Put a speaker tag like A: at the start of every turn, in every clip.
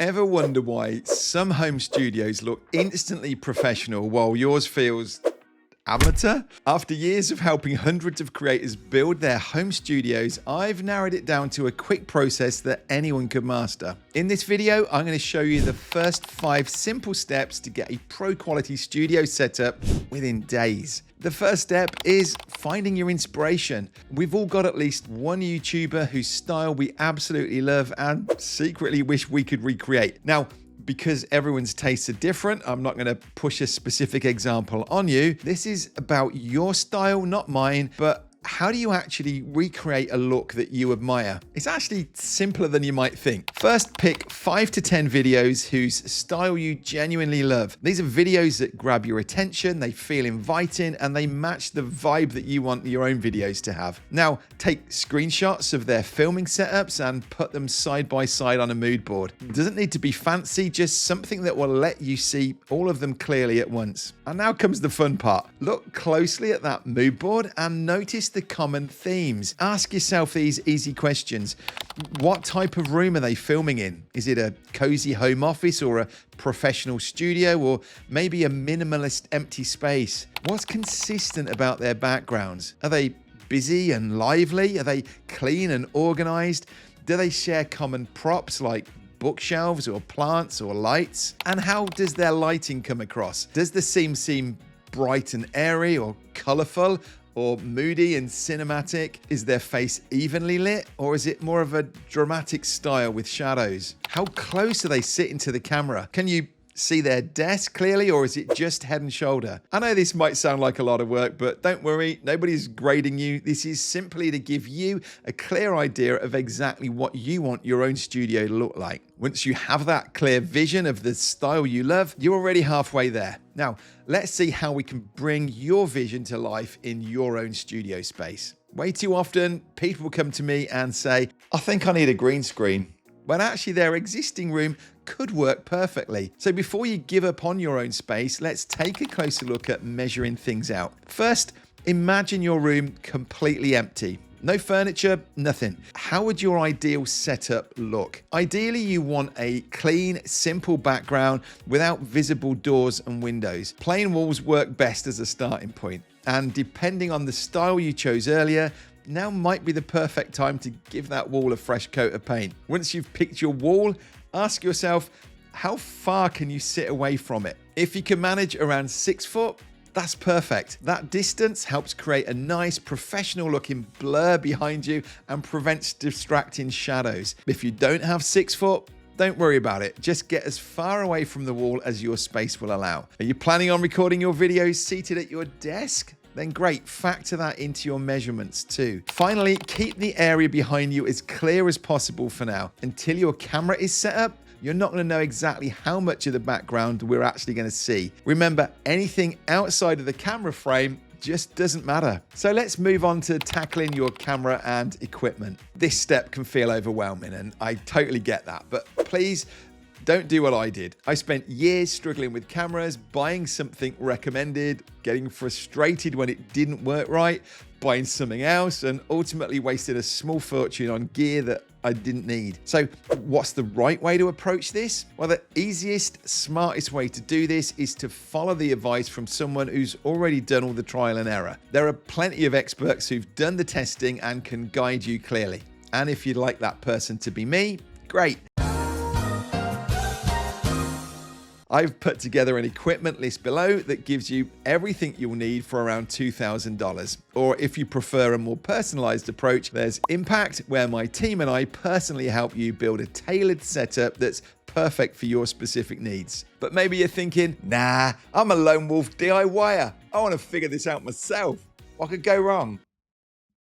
A: Ever wonder why some home studios look instantly professional while yours feels amateur? After years of helping hundreds of creators build their home studios, I've narrowed it down to a quick process that anyone could master. In this video, I'm going to show you the first 5 simple steps to get a pro quality studio setup within days. The first step is finding your inspiration. We've all got at least one YouTuber whose style we absolutely love and secretly wish we could recreate. Now, because everyone's tastes are different, I'm not going to push a specific example on you. This is about your style, not mine, but how do you actually recreate a look that you admire? It's actually simpler than you might think. First, pick 5 to 10 videos whose style you genuinely love. These are videos that grab your attention, they feel inviting, and they match the vibe that you want your own videos to have. Now, take screenshots of their filming setups and put them side by side on a mood board. It doesn't need to be fancy, just something that will let you see all of them clearly at once. And now comes the fun part. Look closely at that mood board and notice the common themes. Ask yourself these easy questions. What type of room are they filming in? Is it a cozy home office or a professional studio, or maybe a minimalist empty space? What's consistent about their backgrounds? Are they busy and lively? Are they clean and organized? Do they share common props like bookshelves or plants or lights? And how does their lighting come across? Does the scene seem bright and airy or colorful, or moody and cinematic? Is their face evenly lit, or is it more of a dramatic style with shadows? How close are they sitting to the camera? Can you see their desk clearly, or is it just head and shoulder? I know this might sound like a lot of work, but don't worry, nobody's grading you. This is simply to give you a clear idea of exactly what you want your own studio to look like. Once you have that clear vision of the style you love, you're already halfway there. Now, let's see how we can bring your vision to life in your own studio space. Way too often, people come to me and say, I think I need a green screen, when actually their existing room could work perfectly. So before you give up on your own space, let's take a closer look at measuring things out. First, imagine your room completely empty. No furniture, nothing. How would your ideal setup look? Ideally, you want a clean, simple background without visible doors and windows. Plain walls work best as a starting point. And depending on the style you chose earlier, now might be the perfect time to give that wall a fresh coat of paint. Once you've picked your wall, ask yourself, how far can you sit away from it? If you can manage around 6 foot, that's perfect. That distance helps create a nice professional looking blur behind you and prevents distracting shadows. If you don't have 6 foot, don't worry about it. Just get as far away from the wall as your space will allow. Are you planning on recording your videos seated at your desk? Then great, factor that into your measurements too. Finally, keep the area behind you as clear as possible for now. Until your camera is set up, you're not going to know exactly how much of the background we're actually going to see. Remember, anything outside of the camera frame just doesn't matter. So let's move on to tackling your camera and equipment. This step can feel overwhelming, and I totally get that, but please don't do what I did. I spent years struggling with cameras, buying something recommended, getting frustrated when it didn't work right, buying something else, and ultimately wasted a small fortune on gear that I didn't need. So what's the right way to approach this? Well, the easiest, smartest way to do this is to follow the advice from someone who's already done all the trial and error. There are plenty of experts who've done the testing and can guide you clearly. And if you'd like that person to be me, great. I've put together an equipment list below that gives you everything you'll need for around $2,000. Or if you prefer a more personalized approach, there's Impact, where my team and I personally help you build a tailored setup that's perfect for your specific needs. But maybe you're thinking, nah, I'm a lone wolf DIYer. I want to figure this out myself. What could go wrong?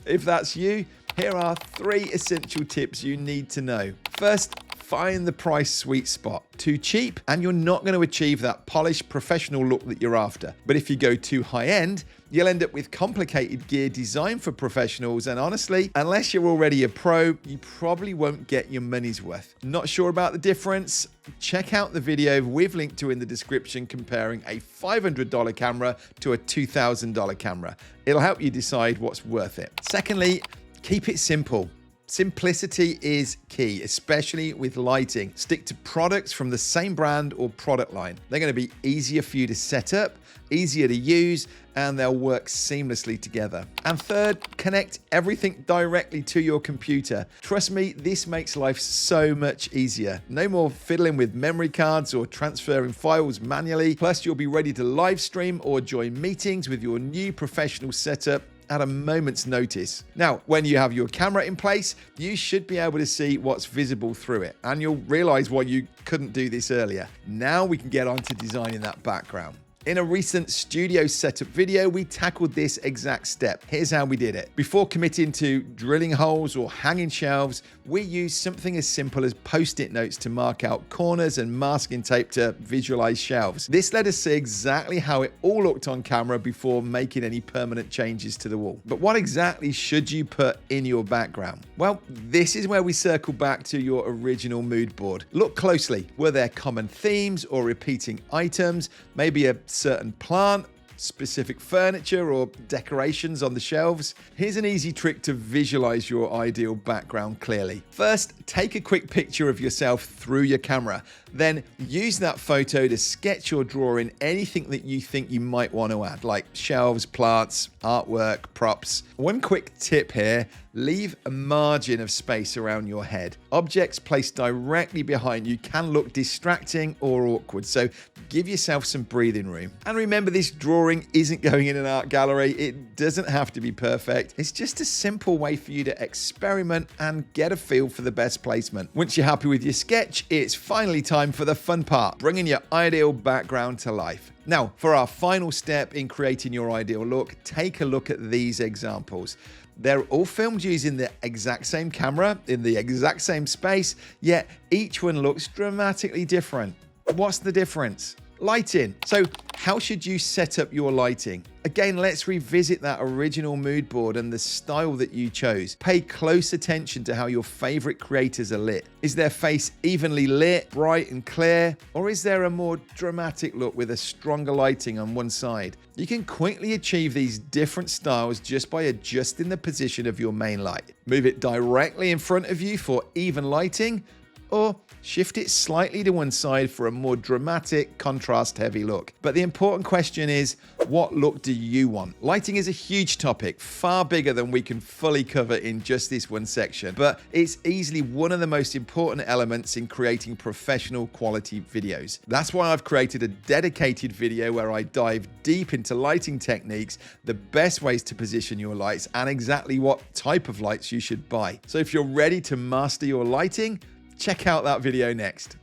A: If that's you, here are 3 essential tips you need to know. First, find the price sweet spot. Too cheap, and you're not going to achieve that polished professional look that you're after. But if you go too high end, you'll end up with complicated gear designed for professionals, and honestly, unless you're already a pro, you probably won't get your money's worth. Not sure about the difference? Check out the video we've linked to in the description comparing a $500 camera to a $2,000 camera. It'll help you decide what's worth it. Secondly, keep it simple. Simplicity is key, especially with lighting. Stick to products from the same brand or product line. They're going to be easier for you to set up, easier to use, and they'll work seamlessly together. And third, connect everything directly to your computer. Trust me, this makes life so much easier. No more fiddling with memory cards or transferring files manually. Plus, you'll be ready to live stream or join meetings with your new professional setup at a moment's notice. Now, when you have your camera in place, you should be able to see what's visible through it, and you'll realize why you couldn't do this earlier. Now we can get on to designing that background. In a recent studio setup video, we tackled this exact step. Here's how we did it. Before committing to drilling holes or hanging shelves, we used something as simple as post-it notes to mark out corners and masking tape to visualize shelves. This let us see exactly how it all looked on camera before making any permanent changes to the wall. But what exactly should you put in your background? Well, this is where we circle back to your original mood board. Look closely. Were there common themes or repeating items? Maybe a certain plant, specific furniture, or decorations on the shelves? Here's an easy trick to visualize your ideal background clearly. First, take a quick picture of yourself through your camera. Then use that photo to sketch or draw in anything that you think you might want to add, like shelves, plants, artwork, props. One quick tip here, leave a margin of space around your head. Objects placed directly behind you can look distracting or awkward, so give yourself some breathing room. And remember, this drawing isn't going in an art gallery. It doesn't have to be perfect. It's just a simple way for you to experiment and get a feel for the best placement. Once you're happy with your sketch, it's finally time for the fun part, bringing your ideal background to life. Now, for our final step in creating your ideal look, take a look at these examples. They're all filmed using the exact same camera in the exact same space, yet each one looks dramatically different. What's the difference? Lighting. So how should you set up your lighting? Again, let's revisit that original mood board and the style that you chose. Pay close attention to how your favorite creators are lit. Is their face evenly lit, bright and clear? Or is there a more dramatic look with a stronger lighting on one side? You can quickly achieve these different styles just by adjusting the position of your main light. Move it directly in front of you for even lighting, or shift it slightly to one side for a more dramatic, contrast-heavy look. But the important question is, what look do you want? Lighting is a huge topic, far bigger than we can fully cover in just this one section, but it's easily one of the most important elements in creating professional quality videos. That's why I've created a dedicated video where I dive deep into lighting techniques, the best ways to position your lights, and exactly what type of lights you should buy. So if you're ready to master your lighting, check out that video next.